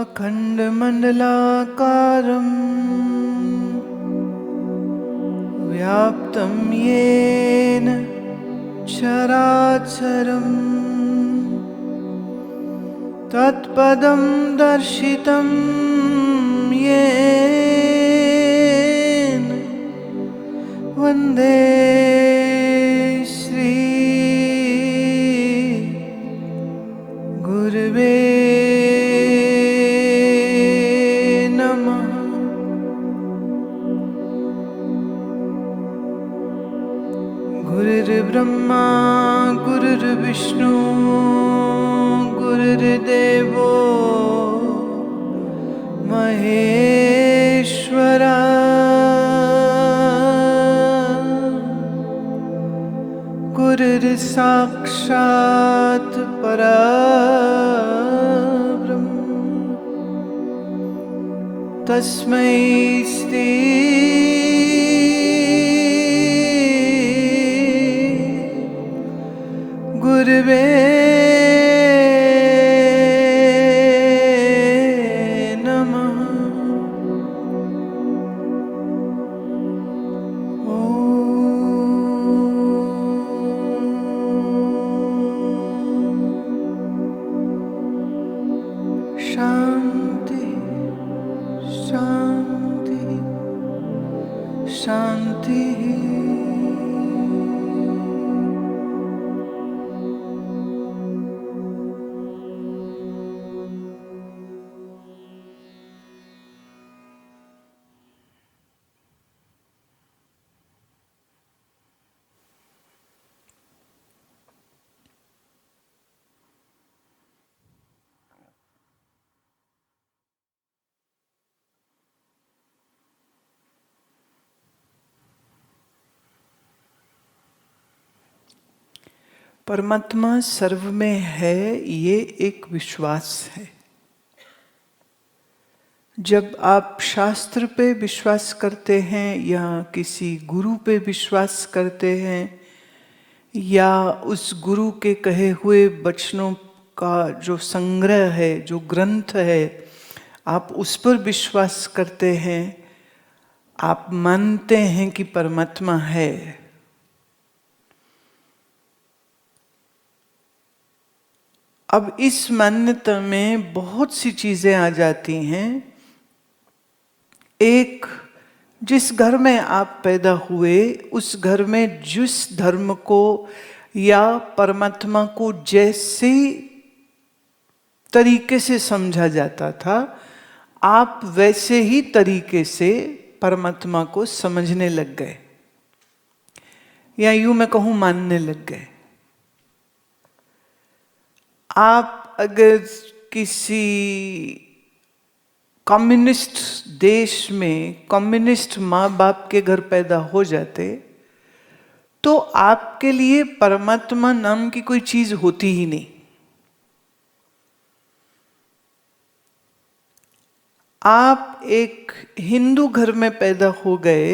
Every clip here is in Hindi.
अखण्डमण्डलाकारं व्याप्तं येन चराचरं तत्पदं दर्शितं येन वन्दे श्री गुरवे गुरुर्ब्रह्मा गुरुर्विष्णु गुरुर्देवो महेश्वरा गुरुर्साक्षात् परब्रह्म तस्मै श्री गुरवे नमः। शांति शांति शांति। परमात्मा सर्व में है, ये एक विश्वास है। जब आप शास्त्र पे विश्वास करते हैं या किसी गुरु पे विश्वास करते हैं या उस गुरु के कहे हुए वचनों का जो संग्रह है, जो ग्रंथ है, आप उस पर विश्वास करते हैं, आप मानते हैं कि परमात्मा है। अब इस मान्यता में बहुत सी चीजें आ जाती हैं। एक, जिस घर में आप पैदा हुए उस घर में जिस धर्म को या परमात्मा को जैसे तरीके से समझा जाता था, आप वैसे ही तरीके से परमात्मा को समझने लग गए, या यूं मैं कहूं मानने लग गए। आप अगर किसी कम्युनिस्ट देश में कम्युनिस्ट माँ बाप के घर पैदा हो जाते तो आपके लिए परमात्मा नाम की कोई चीज होती ही नहीं। आप एक हिंदू घर में पैदा हो गए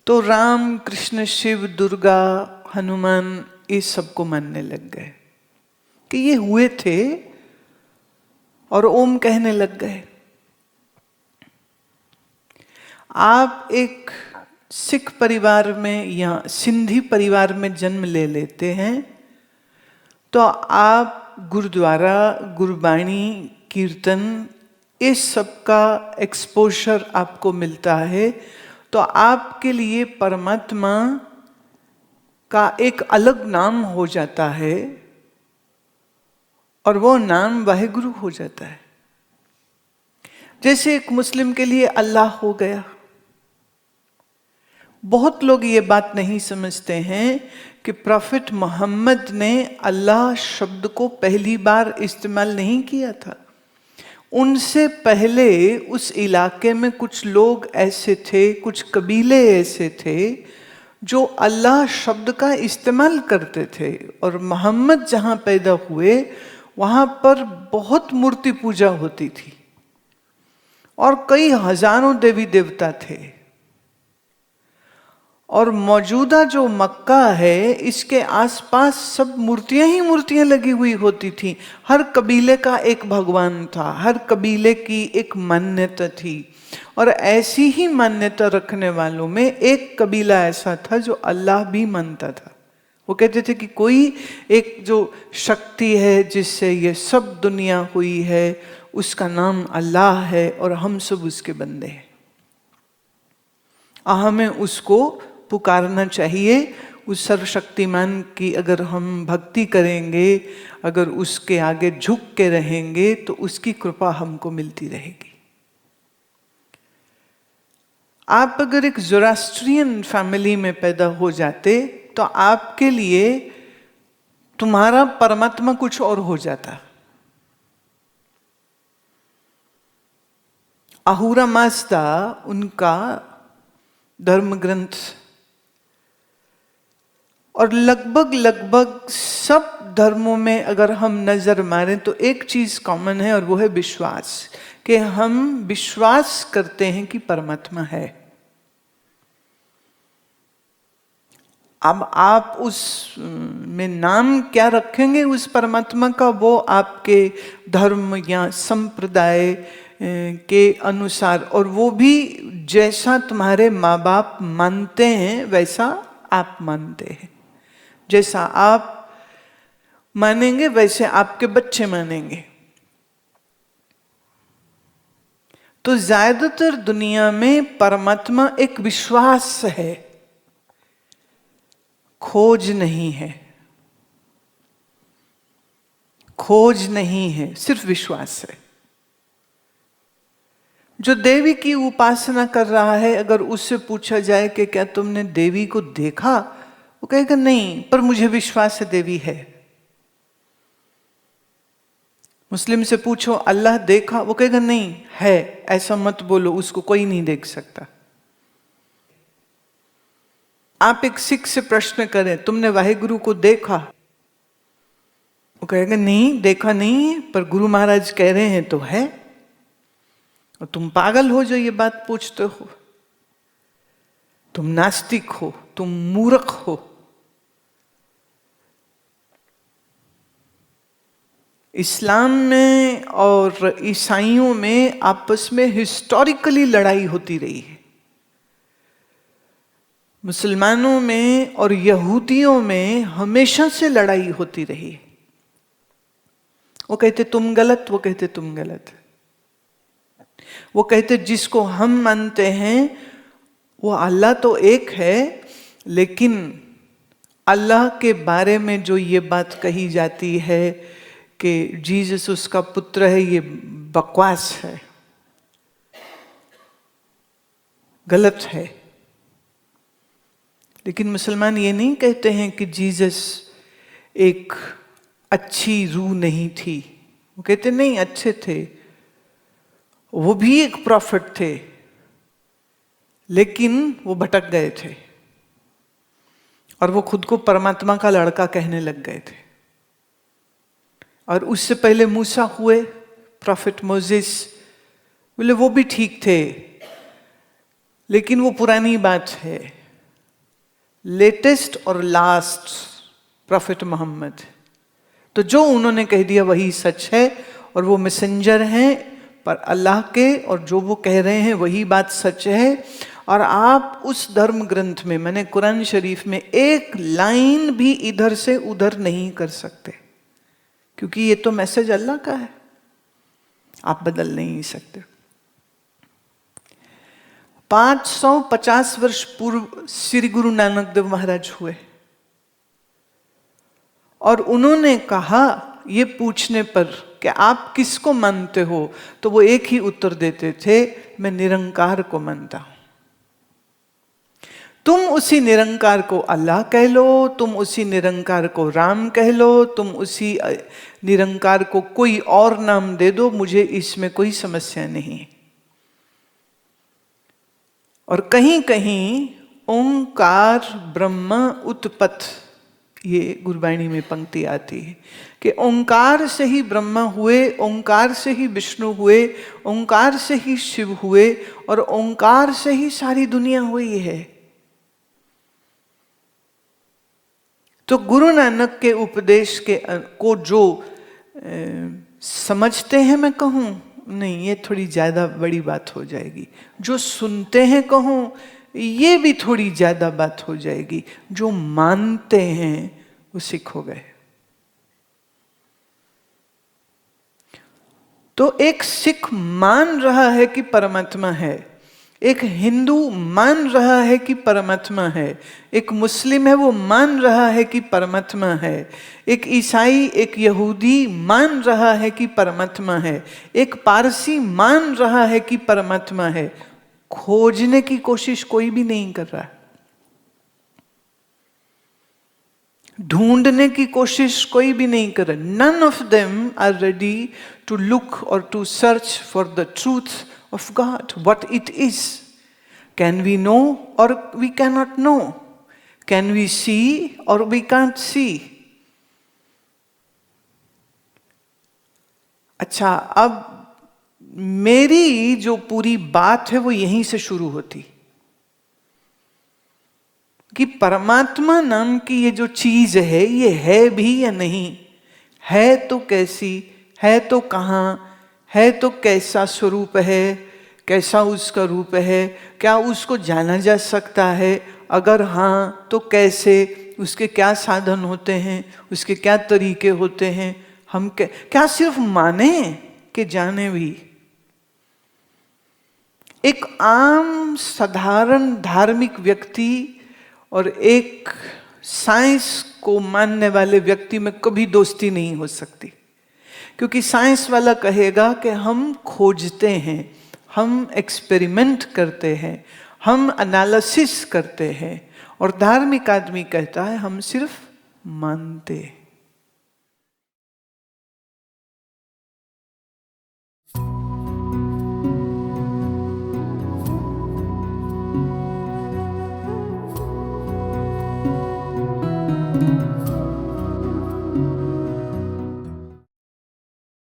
तो राम कृष्ण शिव दुर्गा हनुमान इस सबको मानने लग गए कि ये हुए थे और ओम कहने लग गए। आप एक सिख परिवार में या सिंधी परिवार में जन्म ले लेते हैं तो आप गुरुद्वारा, गुरबाणी, कीर्तन इस सब का एक्सपोजर आपको मिलता है, तो आपके लिए परमात्मा का एक अलग नाम हो जाता है और वो नाम वाहेगुरु हो जाता है। जैसे एक मुस्लिम के लिए अल्लाह हो गया। बहुत लोग ये बात नहीं समझते हैं कि प्रॉफिट मोहम्मद ने अल्लाह शब्द को पहली बार इस्तेमाल नहीं किया था। उनसे पहले उस इलाके में कुछ लोग ऐसे थे, कुछ कबीले ऐसे थे जो अल्लाह शब्द का इस्तेमाल करते थे। और मोहम्मद जहां पैदा हुए वहां पर बहुत मूर्ति पूजा होती थी और कई हजारों देवी देवता थे। और मौजूदा जो मक्का है इसके आसपास सब मूर्तियां ही मूर्तियां लगी हुई होती थी। हर कबीले का एक भगवान था, हर कबीले की एक मान्यता थी, और ऐसी ही मान्यता रखने वालों में एक कबीला ऐसा था जो अल्लाह भी मानता था। वो कहते थे कि कोई एक जो शक्ति है जिससे ये सब दुनिया हुई है, उसका नाम अल्लाह है और हम सब उसके बंदे हैं। हमें उसको पुकारना चाहिए। उस सर्वशक्तिमान की अगर हम भक्ति करेंगे, अगर उसके आगे झुक के रहेंगे, तो उसकी कृपा हमको मिलती रहेगी। आप अगर एक ज़ोरास्ट्रियन फैमिली में पैदा हो जाते तो आपके लिए तुम्हारा परमात्मा कुछ और हो जाता। अहूरा माज़दा उनका धर्म ग्रंथ, और लगभग सब धर्मों में अगर हम नजर मारें तो एक चीज कॉमन है, और वो है विश्वास, कि हम विश्वास करते हैं कि परमात्मा है। अब आप उस में नाम क्या रखेंगे उस परमात्मा का, वो आपके धर्म या संप्रदाय के अनुसार, और वो भी जैसा तुम्हारे माँ बाप मानते हैं वैसा आप मानते हैं। जैसा आप मानेंगे वैसे आपके बच्चे मानेंगे। तो ज्यादातर दुनिया में परमात्मा एक विश्वास है, खोज नहीं है। खोज नहीं है, सिर्फ विश्वास है। जो देवी की उपासना कर रहा है, अगर उससे पूछा जाए कि क्या तुमने देवी को देखा, वो कहेगा नहीं, पर मुझे विश्वास है देवी है। मुस्लिम से पूछो अल्लाह देखा, वो कहेगा नहीं है, ऐसा मत बोलो, उसको कोई नहीं देख सकता। आप एक सिख से प्रश्न करें तुमने वाहिगुरु को देखा, वो कहेगा नहीं देखा नहीं, पर गुरु महाराज कह रहे हैं तो है। और तुम पागल हो जो ये बात पूछते हो, तुम नास्तिक हो, तुम मूर्ख हो। इस्लाम में और ईसाइयों में आपस में हिस्टोरिकली लड़ाई होती रही है। मुसलमानों में और यहूदियों में हमेशा से लड़ाई होती रही है। वो कहते तुम गलत, वो कहते तुम गलत। वो कहते जिसको हम मानते हैं वो अल्लाह तो एक है, लेकिन अल्लाह के बारे में जो ये बात कही जाती है कि जीसस उसका पुत्र है, ये बकवास है, गलत है। लेकिन मुसलमान ये नहीं कहते हैं कि जीसस एक अच्छी रूह नहीं थी। वो कहते नहीं, अच्छे थे, वो भी एक प्रॉफिट थे, लेकिन वो भटक गए थे और वो खुद को परमात्मा का लड़का कहने लग गए थे। और उससे पहले मूसा हुए, प्रॉफिट मोसेस, बोले वो भी ठीक थे, लेकिन वो पुरानी बात है। लेटेस्ट और लास्ट प्रॉफिट मोहम्मद, तो जो उन्होंने कह दिया वही सच है, और वो मैसेंजर हैं पर अल्लाह के, और जो वो कह रहे हैं वही बात सच है। और आप उस धर्म ग्रंथ में, मैंने कुरान शरीफ में, एक लाइन भी इधर से उधर नहीं कर सकते, क्योंकि ये तो मैसेज अल्लाह का है, आप बदल नहीं सकते। 550 वर्ष पूर्व श्री गुरु नानक देव महाराज हुए, और उन्होंने कहा ये पूछने पर कि आप किसको मानते हो, तो वो एक ही उत्तर देते थे, मैं निरंकार को मानता हूं। तुम उसी निरंकार को अल्लाह कह लो, तुम उसी निरंकार को राम कह लो, तुम उसी निरंकार को कोई और नाम दे दो, मुझे इसमें कोई समस्या नहीं। और कहीं कहीं ओंकार ब्रह्म उत्पत्त, ये गुरबाणी में पंक्ति आती है कि ओंकार से ही ब्रह्मा हुए, ओंकार से ही विष्णु हुए, ओंकार से ही शिव हुए, और ओंकार से ही सारी दुनिया हुई है। तो गुरु नानक के उपदेश को जो समझते हैं, मैं कहूँ नहीं, ये थोड़ी ज़्यादा बड़ी बात हो जाएगी। जो सुनते हैं कहूँ, ये भी थोड़ी ज़्यादा बात हो जाएगी। जो मानते हैं वो सिख हो गए। तो एक सिख मान रहा है कि परमात्मा है, एक हिंदू मान रहा है कि परमात्मा है, एक मुस्लिम है वो मान रहा है कि परमात्मा है, एक ईसाई, एक यहूदी मान रहा है कि परमात्मा है, एक पारसी मान रहा है कि परमात्मा है। खोजने की कोशिश कोई भी नहीं कर रहा है, ढूंढने की कोशिश कोई भी नहीं कर रहा। None of them are ready to look or to search for the truth of God, what it is. Can we know or we cannot know? Can we see or we can't see? अच्छा, अब मेरी जो पूरी बात है वो यहीं से शुरू होती कि परमात्मा नाम की ये जो चीज है, ये है भी या नहीं है, तो कैसी है, तो कहाँ है, तो कैसा स्वरूप है, कैसा उसका रूप है, क्या उसको जाना जा सकता है, अगर हाँ तो कैसे, उसके क्या साधन होते हैं, उसके क्या तरीके होते हैं। हम क्या सिर्फ माने कि जाने भी? एक आम साधारण धार्मिक व्यक्ति और एक साइंस को मानने वाले व्यक्ति में कभी दोस्ती नहीं हो सकती, क्योंकि साइंस वाला कहेगा कि हम खोजते हैं, हम एक्सपेरिमेंट करते हैं, हम एनालिसिस करते हैं, और धार्मिक आदमी कहता है हम सिर्फ मानते हैं।